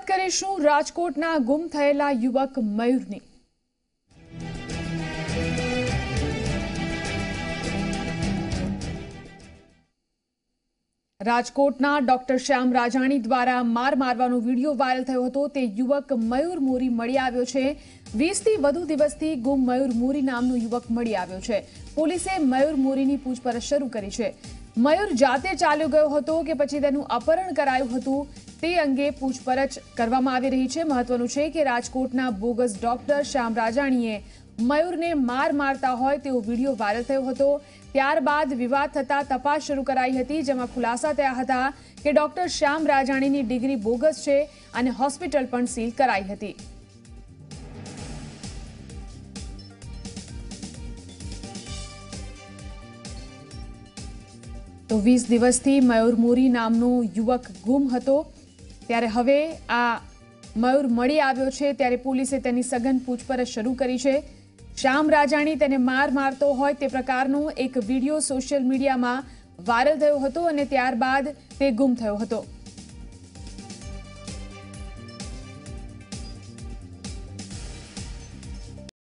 વાત કરીશું રાજકોટના ગુમ થયેલા યુવક મયુરની। રાજકોટના ડોક્ટર શ્યામ રાજાણી દ્વારા માર મારવાનો વિડીયો વાયરલ થયો હતો। તે યુવક મયુર મોરી મળી આવ્યો છે। 20 થી વધુ દિવસથી ગુમ મયુર મોરી નામનો યુવક મળી આવ્યો છે। પોલીસે મયુર મોરીની પૂછપરછ શરૂ કરી છે। મયુર જાતે ચાલ્યો ગયો હતો કે પછી તેનું અપહરણ કરાયું હતું તે અંગે પૂછપરછ કરવામાં આવી રહી છે। મહત્વનું છે કે રાજકોટના બોગસ ડોક્ટર શ્યામ રાજાણીએ મયુરને માર મારતા હોય તેવો વિડીયો વાયરલ થયો હતો। ત્યારબાદ વિવાદ થતા તપાસ શરૂ કરાઈ હતી, જેમાં ખુલાસા થયા હતા કે ડોક્ટર શ્યામ રાજાણીની ડિગ્રી બોગસ છે અને હોસ્પિટલ પણ સીલ કરાઈ હતી। તો 20 દિવસથી મયુર મોરી નામનો યુવક ગુમ હતો, ત્યારે હવે આ મયુર મળી આવ્યો છે। ત્યારે પોલીસે તેની સઘન પૂછપરછ શરૂ કરી છે। શ્યામ રાજાણી તેને માર મારતો હોય તે પ્રકારનો એક વિડીયો સોશિયલ મીડિયામાં વાયરલ થયો હતો અને ત્યારબાદ તે ગુમ થયો હતો।